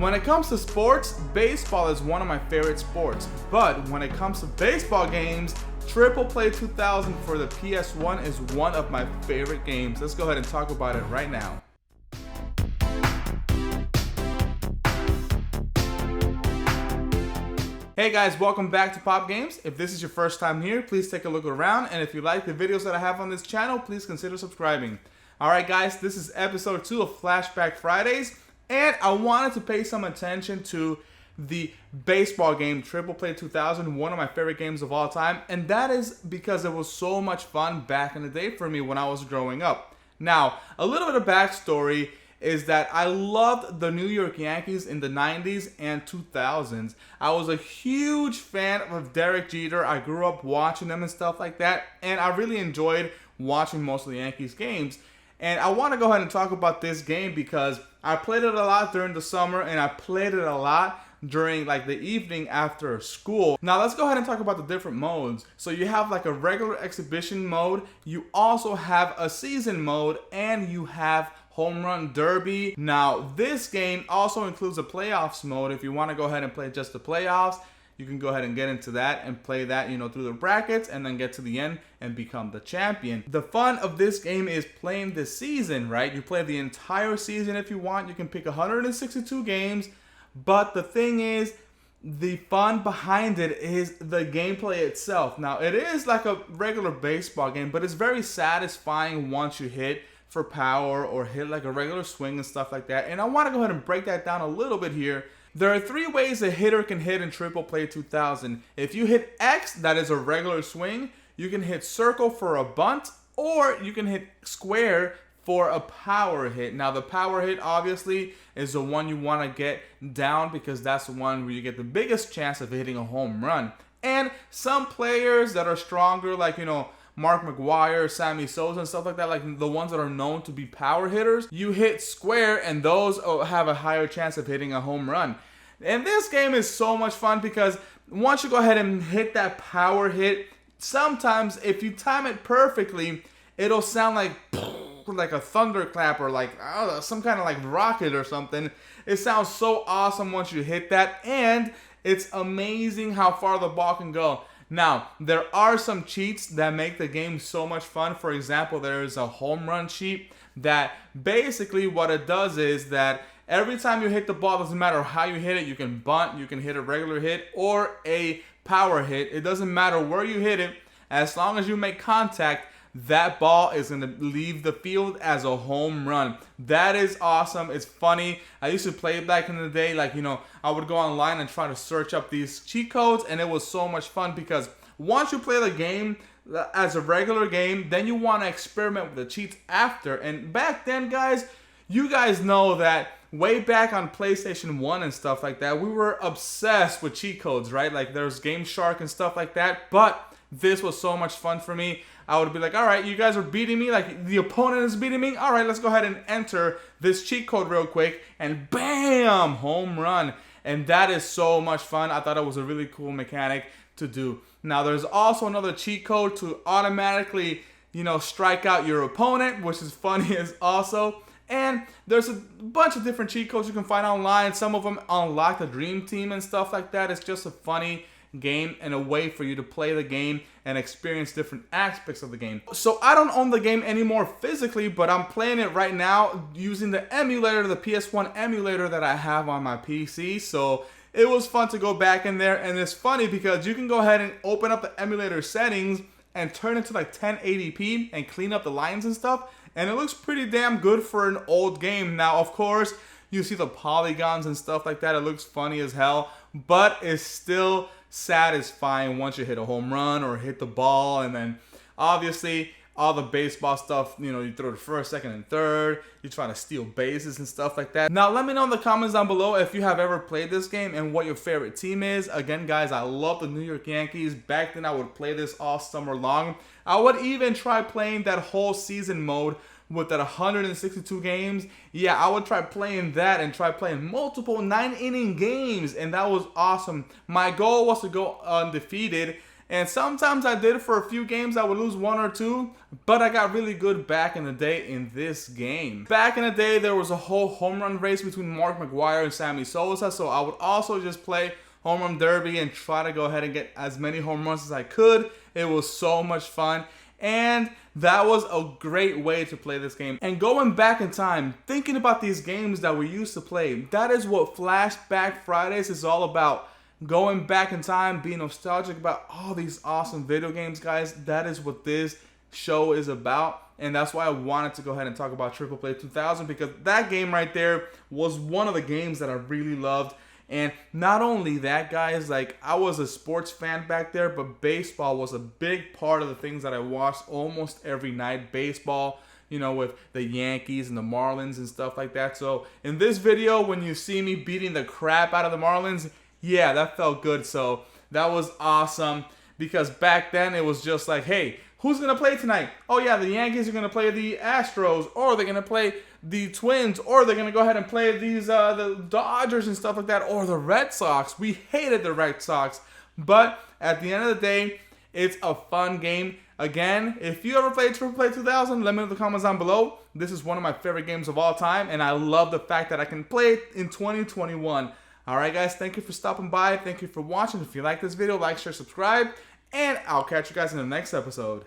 When it comes to sports, baseball is one of my favorite sports. But when it comes to baseball games, Triple Play 2000 for the PS1 is one of my favorite games. Let's go ahead and talk about it right now. Hey guys, welcome back to Pop Games. If this is your first time here, please take a look around, and if you like the videos that I have on this channel, please consider subscribing. Alright guys, this is episode 2 of Flashback Fridays, and I wanted to pay some attention to the baseball game Triple Play 2000, one of my favorite games of all time, and that is because it was so much fun back in the day for me when I was growing up. Now, a little bit of backstory is that I loved the New York Yankees in the 90s and 2000s. I was a huge fan of Derek Jeter. I grew up watching them and stuff like that, and I really enjoyed watching most of the Yankees games. And I want to go ahead and talk about this game because I played it a lot during the summer, and I played it a lot during like the evening after school. Now let's go ahead and talk about the different modes. So you have like a regular exhibition mode, you also have a season mode, and you have Home Run Derby. Now this game also includes a playoffs mode. If you want to go ahead and play just the playoffs, you can go ahead and get into that and play that, through the brackets, and then get to the end and become the champion. The fun of this game is playing the season, right? You play the entire season if you want. You can pick 162 games, but the thing is, the fun behind it is the gameplay itself. Now it is like a regular baseball game, but it's very satisfying once you hit for power or hit like a regular swing and stuff like that. And I want to go ahead and break that down a little bit here. There are 3 ways a hitter can hit in Triple Play 2000. If you hit X, that is a regular swing. You can hit circle for a bunt, or you can hit square for a power hit. Now the power hit obviously is the one you want to get down because that's the one where you get the biggest chance of hitting a home run. And some players that are stronger, like Mark McGwire, Sammy Sosa, and stuff like that, like the ones that are known to be power hitters, you hit square and those have a higher chance of hitting a home run. And this game is so much fun because once you go ahead and hit that power hit, sometimes if you time it perfectly, it'll sound like a thunderclap or like some kind of like rocket or something. It sounds so awesome once you hit that, and it's amazing how far the ball can go. Now, there are some cheats that make the game so much fun. For example, there is a home run cheat that basically what it does is that every time you hit the ball, doesn't matter how you hit it, you can bunt, you can hit a regular hit or a power hit. It doesn't matter where you hit it, as long as you make contact, that ball is going to leave the field as a home run. That is awesome. It's funny. I used to play it back in the day. Like, I would go online and try to search up these cheat codes, and it was so much fun because once you play the game as a regular game, then you want to experiment with the cheats after. And back then, guys, you guys know that way back on PlayStation 1 and stuff like that, we were obsessed with cheat codes, right? Like there's Game Shark and stuff like that. But this was so much fun for me. I would be like, all right, you guys are beating me, like the opponent is beating me. All right, let's go ahead and enter this cheat code real quick, and bam, home run. And that is so much fun. I thought it was a really cool mechanic to do. Now, there's also another cheat code to automatically, strike out your opponent, which is funny as also. And there's a bunch of different cheat codes you can find online. Some of them unlock the Dream Team and stuff like that. It's just a funny game and a way for you to play the game and experience different aspects of the game. So I don't own the game anymore physically, but I'm playing it right now using the emulator, the PS1 emulator that I have on my PC. So it was fun to go back in there, and it's funny because you can go ahead and open up the emulator settings and turn it to like 1080p and clean up the lines and stuff, and it looks pretty damn good for an old game. Now, of course, you see the polygons and stuff like that. It looks funny as hell, but it's still satisfying once you hit a home run or hit the ball. And then obviously all the baseball stuff, you throw the first, second, and third, you try to steal bases and stuff like that. Now let me know in the comments down below if you have ever played this game and what your favorite team is. Again, guys, I love the New York Yankees. Back then I would play this all summer long. I would even try playing that whole season mode with that 162 games. Yeah, I would try playing that and try playing multiple 9-inning games, and that was awesome. My goal was to go undefeated, And sometimes I did it for a few games. I would lose 1 or 2, but I got really good back in the day in this game. Back in the day, there was a whole home run race between Mark McGwire and Sammy Sosa, so I would also just play home run derby and try to go ahead and get as many home runs as I could. It was so much fun, and that was a great way to play this game. And going back in time, thinking about these games that we used to play, that is what Flashback Fridays is all about. Going back in time, being nostalgic about all these awesome video games, guys. That is what this show is about. And that's why I wanted to go ahead and talk about Triple Play 2000, because that game right there was one of the games that I really loved. And not only that, guys, like, I was a sports fan back there, but baseball was a big part of the things that I watched almost every night. Baseball, you know, with the Yankees and the Marlins and stuff like that. So in this video, when you see me beating the crap out of the Marlins, yeah, that felt good. So that was awesome, because back then it was just like, hey, who's going to play tonight? Oh yeah, the Yankees are going to play the Astros, or they're going to play the Twins, or they're going to go ahead and play these the Dodgers and stuff like that, or the Red Sox. We hated the Red Sox, but at the end of the day, it's a fun game. Again, if you ever played Triple Play 2000, let me know in the comments down below. This is one of my favorite games of all time, and I love the fact that I can play it in 2021. Alright guys, thank you for stopping by. Thank you for watching. If you like this video, like, share, subscribe, and I'll catch you guys in the next episode.